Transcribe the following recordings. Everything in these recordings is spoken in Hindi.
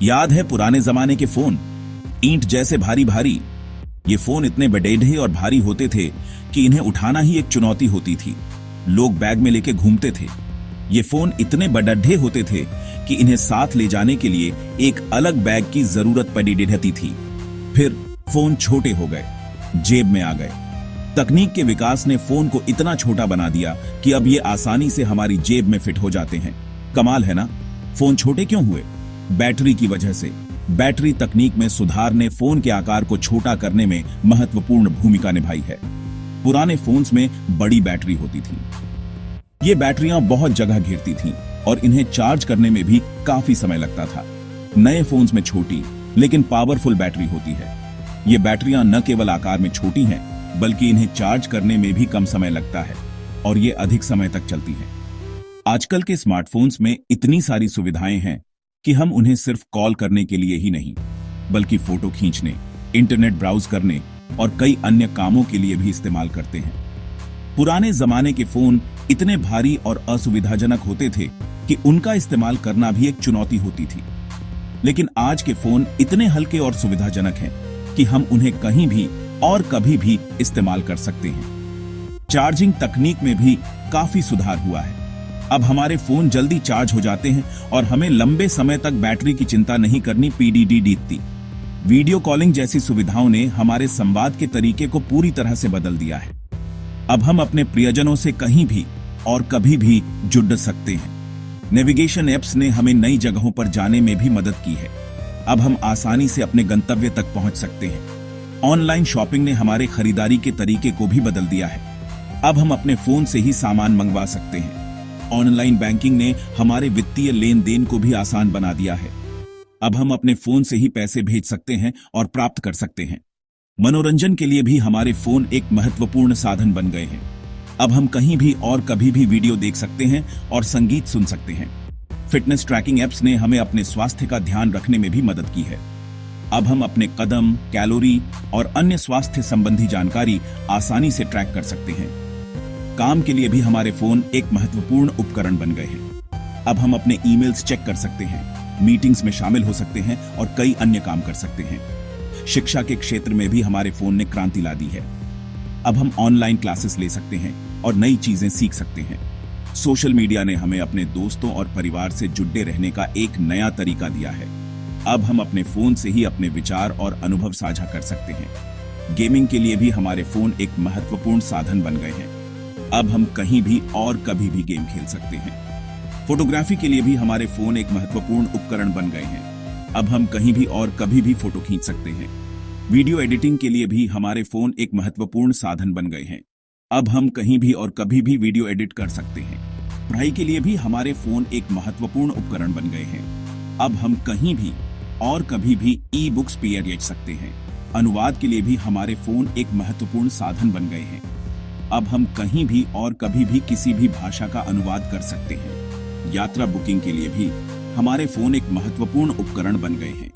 याद है पुराने जमाने के फोन, ईंट जैसे भारी भारी। ये फोन इतने बड़े और भारी होते थे कि इन्हें उठाना ही एक चुनौती होती थी। लोग बैग में लेके घूमते थे। ये फोन इतने बड़े होते थे कि इन्हें साथ ले जाने के लिए एक अलग बैग की जरूरत पड़ी रहती थी। फिर फोन छोटे हो गए, जेब में आ गए। तकनीक के विकास ने फोन को इतना छोटा बना दिया कि अब ये आसानी से हमारी जेब में फिट हो जाते हैं। कमाल है ना? फोन छोटे क्यों हुए? बैटरी की वजह से। बैटरी तकनीक में सुधार ने फोन के आकार को छोटा करने में महत्वपूर्ण भूमिका निभाई है। पुराने फोन्स में बड़ी बैटरी होती थी। ये बैटरियां बहुत जगह घेरती थीं और इन्हें चार्ज करने में भी काफी समय लगता था। नए फोन्स में छोटी लेकिन पावरफुल बैटरी होती है। ये बैटरियां न केवल आकार में छोटी हैं, बल्कि इन्हें चार्ज करने में भी कम समय लगता है और ये अधिक समय तक चलती हैं। आजकल के स्मार्टफोन्स में इतनी सारी सुविधाएं हैं कि हम उन्हें सिर्फ कॉल करने के लिए ही नहीं, बल्कि फोटो खींचने, इंटरनेट ब्राउज करने और कई अन्य कामों के लिए भी इस्तेमाल करते हैं। पुराने जमाने के फोन इतने भारी और असुविधाजनक होते थे कि उनका इस्तेमाल करना भी एक चुनौती होती थी। लेकिन आज के फोन इतने हल्के और सुविधाजनक हैं कि हम उन्हें कहीं भी और कभी भी इस्तेमाल कर सकते हैं। चार्जिंग तकनीक में भी काफी सुधार हुआ है। अब हमारे फोन जल्दी चार्ज हो जाते हैं और हमें लंबे समय तक बैटरी की चिंता नहीं करनी पड़ती। वीडियो कॉलिंग जैसी सुविधाओं ने हमारे संवाद के तरीके को पूरी तरह से बदल दिया है। अब हम अपने प्रियजनों से कहीं भी और कभी भी जुड़ सकते हैं। नेविगेशन एप्स ने हमें नई जगहों पर जाने में भी मदद की है। अब हम आसानी से अपने गंतव्य तक पहुंच सकते हैं। ऑनलाइन शॉपिंग ने हमारे खरीदारी के तरीके को भी बदल दिया है। अब हम अपने फोन से ही सामान मंगवा सकते हैं। ऑनलाइन बैंकिंग ने हमारे वित्तीय लेन देन को भी आसान बना दिया है। अब हम अपने फोन से ही पैसे भेज सकते हैं और प्राप्त कर सकते हैं। मनोरंजन के लिए भी हमारे फोन एक महत्वपूर्ण साधन बन गए हैं। अब हम कहीं भी और कभी भी वीडियो देख सकते हैं और संगीत सुन सकते हैं। फिटनेस ट्रैकिंग एप्स ने हमें अपने स्वास्थ्य का ध्यान रखने में भी मदद की है। अब हम अपने कदम, कैलोरी और अन्य स्वास्थ्य संबंधी जानकारी आसानी से ट्रैक कर सकते हैं। काम के लिए भी हमारे फोन एक महत्वपूर्ण उपकरण बन गए हैं। अब हम अपने ईमेल्स चेक कर सकते हैं, मीटिंग्स में शामिल हो सकते हैं और कई अन्य काम कर सकते हैं। शिक्षा के क्षेत्र में भी हमारे फोन ने क्रांति ला दी है। अब हम ऑनलाइन क्लासेस ले सकते हैं और नई चीजें सीख सकते हैं। सोशल मीडिया ने हमें अपने दोस्तों और परिवार से जुड़े रहने का एक नया तरीका दिया है। अब हम अपने फोन से ही अपने विचार और अनुभव साझा कर सकते हैं। गेमिंग के लिए भी हमारे फोन एक महत्वपूर्ण साधन बन गए हैं। अब हम कहीं भी और कभी भी गेम खेल सकते हैं। फोटोग्राफी के लिए भी हमारे फोन एक महत्वपूर्ण उपकरण बन गए हैं। अब हम कहीं भी और कभी भी फोटो खींच सकते हैं। वीडियो एडिटिंग के लिए भी हमारे फोन एक महत्वपूर्ण साधन बन गए हैं। अब हम कहीं भी और कभी भी वीडियो एडिट कर सकते हैं। पढ़ाई के लिए भी हमारे फोन एक महत्वपूर्ण उपकरण बन गए हैं। अब हम कहीं भी और कभी भी ई बुक्स पढ़ सकते हैं। अनुवाद के लिए भी हमारे फोन एक महत्वपूर्ण साधन बन गए हैं। अब हम कहीं भी और कभी भी किसी भी भाषा का अनुवाद कर सकते हैं। यात्रा बुकिंग के लिए भी हमारे फोन एक महत्वपूर्ण उपकरण बन गए हैं।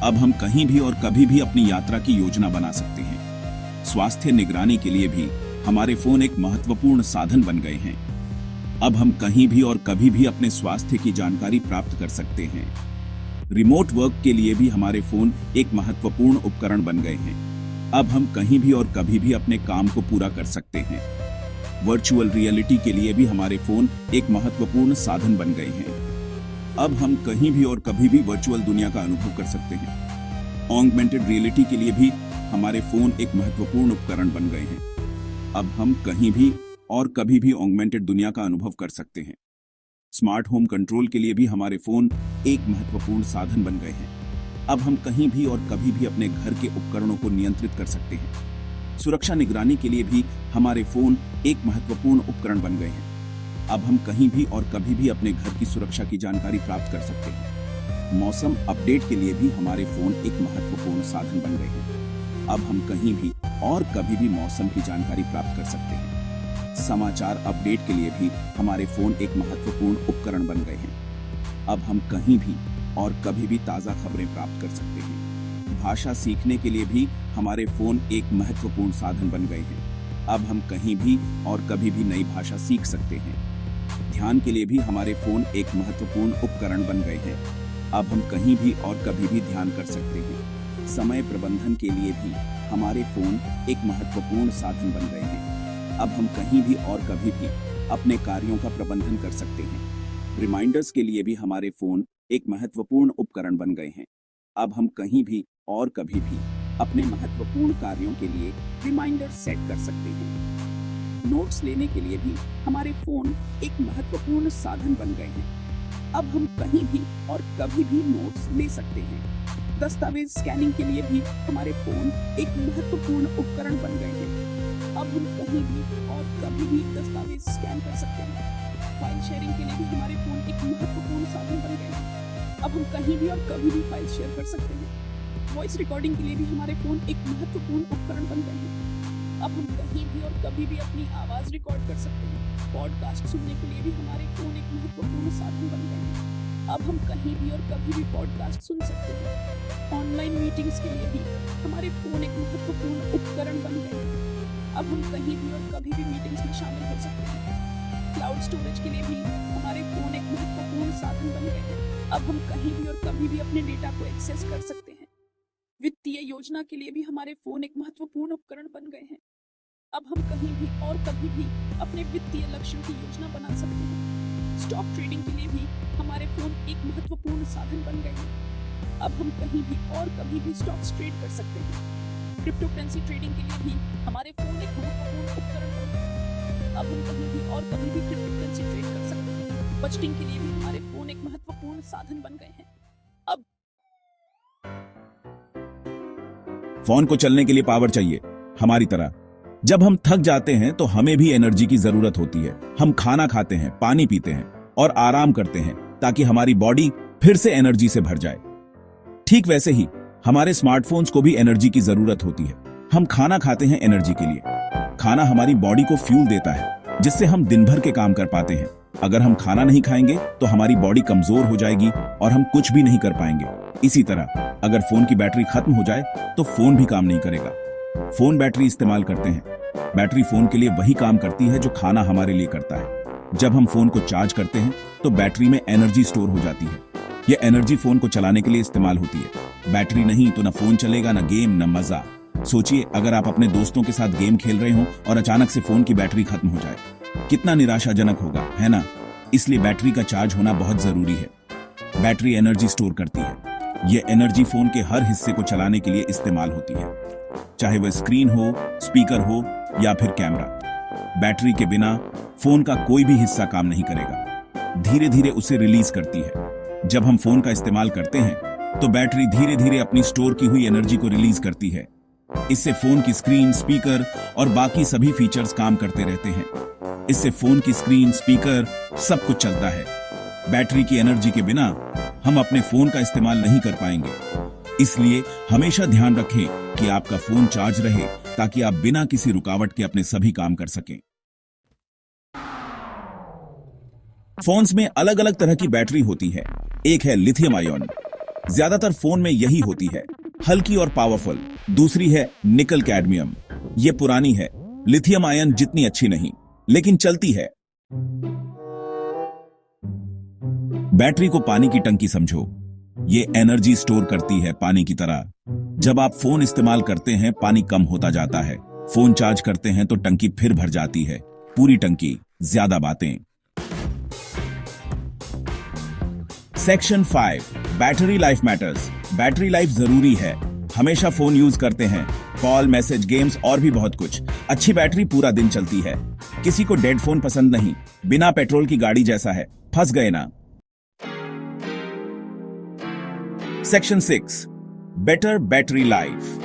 अब हम कहीं भी और कभी भी अपनी यात्रा की योजना बना सकते हैं। स्वास्थ्य निगरानी के लिए भी हमारे फोन एक महत्वपूर्ण साधन बन गए हैं। अब हम कहीं भी और कभी भी अपने स्वास्थ्य की जानकारी प्राप्त कर सकते हैं। रिमोट वर्क के लिए भी हमारे फोन एक महत्वपूर्ण उपकरण बन गए हैं। अब हम कहीं भी और कभी भी अपने काम को पूरा कर सकते हैं। वर्चुअल रियलिटी के लिए भी हमारे फोन एक महत्वपूर्ण साधन बन गए हैं। अब हम कहीं भी और कभी भी वर्चुअल दुनिया का अनुभव कर सकते हैं। ऑगमेंटेड रियलिटी के लिए भी हमारे फोन एक महत्वपूर्ण उपकरण बन गए हैं। अब हम कहीं भी और कभी भी ऑगमेंटेड दुनिया का अनुभव कर सकते हैं। स्मार्ट होम कंट्रोल के लिए भी हमारे फोन एक महत्वपूर्ण साधन बन गए हैं। अब हम कहीं भी और कभी भी अपने घर के उपकरणों को नियंत्रित कर सकते हैं। सुरक्षा निगरानी के लिए भी हमारे फोन एक महत्वपूर्ण उपकरण बन गए हैं। अब हम कहीं भी और कभी भी अपने घर की सुरक्षा की जानकारी प्राप्त कर सकते हैं। मौसम अपडेट के लिए भी हमारे फोन एक महत्वपूर्ण साधन बन गए हैं। अब हम कहीं भी और कभी भी मौसम की जानकारी प्राप्त कर सकते हैं। समाचार अपडेट के लिए भी हमारे फोन एक महत्वपूर्ण उपकरण बन गए हैं। अब हम कहीं भी और कभी भी ताजा खबरें प्राप्त कर सकते हैं। भाषा सीखने के लिए भी हमारे फोन एक महत्वपूर्ण साधन बन गए हैं। अब हम कहीं भी और कभी भी नई भाषा सीख सकते हैं। ध्यान के लिए भी हमारे फोन एक महत्वपूर्ण उपकरण बन गए हैं। अब हम कहीं भी और कभी भी ध्यान कर सकते हैं। समय प्रबंधन के लिए भी हमारे फोन एक महत्वपूर्ण साधन बन गए हैं। अब हम कहीं भी और कभी भी अपने कार्यों का प्रबंधन कर सकते हैं। रिमाइंडर्स के लिए भी हमारे फोन एक महत्वपूर्ण उपकरण बन गए हैं। अब हम कहीं भी और कभी भी अपने महत्वपूर्ण कार्यों के लिए रिमाइंडर सेट कर सकते हैं। नोट्स लेने के लिए भी हमारे फोन एक महत्वपूर्ण साधन बन गए हैं। अब हम कहीं भी और कभी भी नोट्स ले सकते हैं। दस्तावेज स्कैनिंग के लिए भी हमारे फोन एक महत्वपूर्ण उपकरण बन गए हैं। अब हम कहीं भी और कभी भी दस्तावेज स्कैन कर सकते हैं। फाइल शेयरिंग के लिए भी हमारे फोन एक महत्वपूर्ण साधन बन गए हैं। अब हम कहीं भी और कभी भी फाइल शेयर कर सकते हैं। वॉइस रिकॉर्डिंग के लिए भी हमारे फोन एक महत्वपूर्ण उपकरण बन गए हैं। अब हम कहीं भी और कभी भी अपनी आवाज रिकॉर्ड कर सकते हैं। पॉडकास्ट सुनने के लिए भी हमारे फोन एक महत्वपूर्ण साधन बन गए हैं। अब हम कहीं भी और कभी भी पॉडकास्ट सुन सकते हैं। ऑनलाइन मीटिंग्स के लिए भी हमारे फोन एक महत्वपूर्ण उपकरण बन गए हैं। अब हम कहीं भी और कभी भी मीटिंग्स में शामिल हो सकते हैं। क्लाउड स्टोरेज के लिए भी हमारे फोन एक महत्वपूर्ण साधन बन गए हैं। अब हम कहीं भी और कभी भी अपने डेटा को एक्सेस कर सकते हैं। वित्तीय योजना के लिए भी हमारे फोन एक महत्वपूर्ण उपकरण बन गए हैं। अब हम कहीं भी और कभी भी अपने वित्तीय लक्ष्यों की योजना बना सकते हैं। स्टॉक ट्रेडिंग के लिए भी हमारे फोन एक महत्वपूर्ण साधन बन गए हैं। अब हम कहीं भी और कभी भी स्टॉक्स ट्रेड कर सकते हैं। क्रिप्टो करेंसी ट्रेडिंग के लिए भी हमारे फोन एक महत्वपूर्ण उपकरण बन गए हैं। अब हम कहीं भी और कभी भी क्रिप्टो करेंसी ट्रेड कर सकते हैं। बजटिंग के लिए भी हमारे फोन एक महत्वपूर्ण साधन बन गए हैं। अब फोन को चलने के लिए पावर चाहिए। हमारी तरह जब हम थक जाते हैं तो हमें भी एनर्जी की जरूरत होती है। हम खाना खाते हैं, पानी पीते हैं और आराम करते हैं ताकि हमारी बॉडी फिर से एनर्जी से भर जाए। ठीक वैसे ही हमारे स्मार्टफोन्स को भी एनर्जी की जरूरत होती है। हम खाना खाते हैं एनर्जी के लिए। खाना हमारी बॉडी को फ्यूल देता है जिससे हम दिन भर के काम कर पाते हैं। अगर हम खाना नहीं खाएंगे तो हमारी बॉडी कमजोर हो जाएगी और हम कुछ भी नहीं कर पाएंगे। इसी तरह अगर फोन की बैटरी खत्म हो जाए तो फोन भी काम नहीं करेगा। फोन बैटरी इस्तेमाल करते हैं। बैटरी फोन के लिए वही काम करती है जो खाना हमारे लिए करता है। जब हम फोन को चार्ज करते हैं तो बैटरी में एनर्जी स्टोर हो जाती है। यह एनर्जी फोन को चलाने के लिए इस्तेमाल होती है। बैटरी नहीं तो ना फोन चलेगा, ना गेम, ना मजा। सोचिए अगर आप अपने दोस्तों के साथ गेम खेल रहे हो और अचानक से फोन की बैटरी खत्म हो जाए, कितना निराशाजनक होगा, है ना? इसलिए बैटरी का चार्ज होना बहुत जरूरी है। बैटरी एनर्जी स्टोर करती है। यह एनर्जी फोन के हर हिस्से को चलाने के लिए इस्तेमाल होती है, चाहे वह स्क्रीन हो, स्पीकर हो या फिर कैमरा। बैटरी के बिना फोन का कोई भी हिस्सा काम नहीं करेगा। धीरे धीरे उसे रिलीज करती है। जब हम फोन का इस्तेमाल करते हैं तो बैटरी धीरे धीरे अपनी स्टोर की हुई एनर्जी को रिलीज करती है। इससे फोन की स्क्रीन, स्पीकर और बाकी सभी फीचर्स काम करते रहते हैं। इससे फोन की स्क्रीन, स्पीकर सब कुछ चलता है। बैटरी की एनर्जी के बिना हम अपने फोन का इस्तेमाल नहीं कर पाएंगे। इसलिए हमेशा ध्यान रखें कि आपका फोन चार्ज रहे ताकि आप बिना किसी रुकावट के अपने सभी काम कर सकें। फोन्स में अलग अलग तरह की बैटरी होती है। एक है लिथियम आयन, ज्यादातर फोन में यही होती है, हल्की और पावरफुल। दूसरी है निकल कैडमियम, ये पुरानी है। लिथियम आयन जितनी अच्छी नहीं लेकिन चलती है। बैटरी को पानी की टंकी समझो। ये एनर्जी स्टोर करती है पानी की तरह। जब आप फोन इस्तेमाल करते हैं पानी कम होता जाता है। फोन चार्ज करते हैं तो टंकी फिर भर जाती है, पूरी टंकी। ज्यादा बातें। Section 5, battery life matters. Battery life जरूरी है। हमेशा फोन यूज करते हैं, कॉल, मैसेज, गेम्स और भी बहुत कुछ। अच्छी बैटरी पूरा दिन चलती है। किसी को डेड फोन पसंद नहीं, बिना पेट्रोल की गाड़ी जैसा है। फंस गए ना? Section 6, better battery life.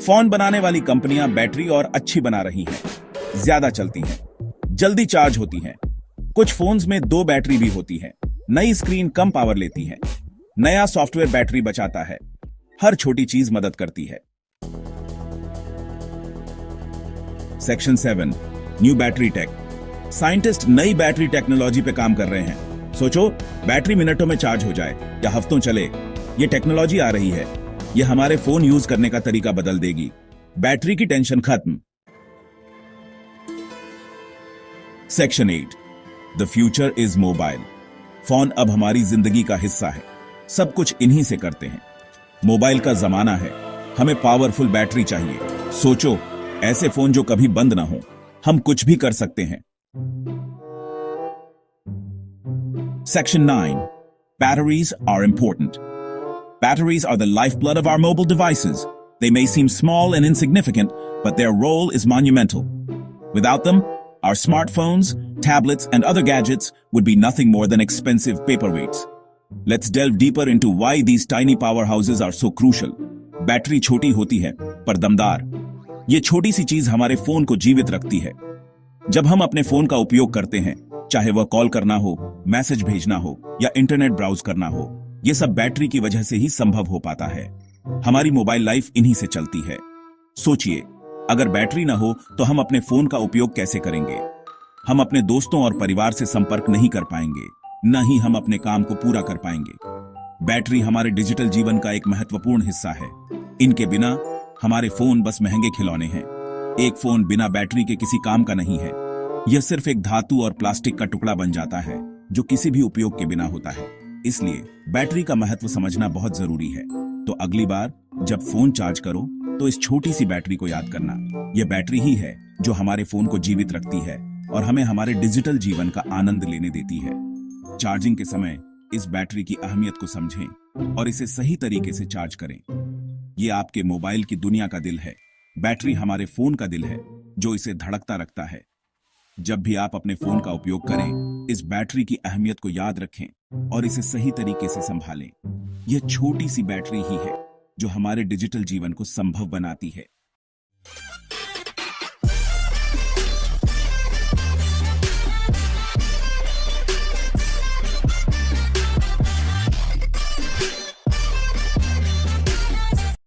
Phone बनाने वाली कंपनियां बैटरी और अच्छी बना रही हैं, ज्यादा चलती हैं, जल्दी चार्ज होती हैं। कुछ फोन्स में 2 बैटरी भी होती है। नई स्क्रीन कम पावर लेती है। नया सॉफ्टवेयर बैटरी बचाता है। हर छोटी चीज मदद करती है। Section 7, new battery tech. Scientist नई बैटरी टेक्नोलॉजी पे काम कर रहे हैं। सोचो बैटरी मिनटों में चार्ज हो जाए या हफ्तों चले। ये टेक्नोलॉजी आ रही है। ये हमारे फोन यूज करने का तरीका बदल देगी। बैटरी की टेंशन खत्म। Section 8, the future is mobile. Phone अब हमारी जिंदगी का हिस्सा है। सब कुछ इन्हीं से करते हैं। मोबाइल का जमाना है, हमें पावरफुल बैटरी चाहिए। सोचो, ऐसे फोन जो कभी बंद ना हो। हम कुछ भी कर सकते हैं। Section 9. Batteries are important. Batteries are the lifeblood of our mobile devices. They may seem small and insignificant, but their role is monumental. Without them, our smartphones, tablets, and other gadgets would be nothing more than expensive paperweights. Let's delve deeper into why these tiny powerhouses are so crucial. Battery छोटी होती है, पर दमदार। ये छोटी सी चीज हमारे फोन को जीवित रखती है। जब हम अपने फोन का उपयोग करते हैं, चाहे वह कॉल करना हो, मैसेज भेजना हो या इंटरनेट ब्राउज करना हो, ये सब बैटरी की वजह से ही संभव हो पाता है। हमारी मोबाइल लाइफ इन्हीं से चलती है। सोचिए, अगर बैटरी ना हो तो हम अपने फोन का उपयोग कैसे करेंगे? हम अपने दोस्तों और परिवार से संपर्क नहीं कर पाएंगे, न ही हम अपने काम को पूरा कर पाएंगे। बैटरी हमारे डिजिटल जीवन का एक महत्वपूर्ण हिस्सा है। इनके बिना हमारे फोन बस महंगे खिलौने हैं। एक फोन बिना बैटरी के किसी काम का नहीं है। यह सिर्फ एक धातु और प्लास्टिक का टुकड़ा बन जाता है, जो किसी भी उपयोग के बिना होता है। इसलिए बैटरी का महत्व समझना बहुत जरूरी है। तो अगली बार जब फोन चार्ज करो, तो इस छोटी सी बैटरी को याद करना। यह बैटरी ही है जो हमारे फोन को जीवित रखती है और हमें हमारे डिजिटल जीवन का आनंद लेने देती है। चार्जिंग के समय इस बैटरी की अहमियत को समझें और इसे सही तरीके से चार्ज करें। ये आपके मोबाइल की दुनिया का दिल है। बैटरी हमारे फोन का दिल है, जो इसे धड़कता रखता है। जब भी आप अपने फोन का उपयोग करें, इस बैटरी की अहमियत को याद रखें और इसे सही तरीके से संभालें। यह छोटी सी बैटरी ही है जो हमारे डिजिटल जीवन को संभव बनाती है।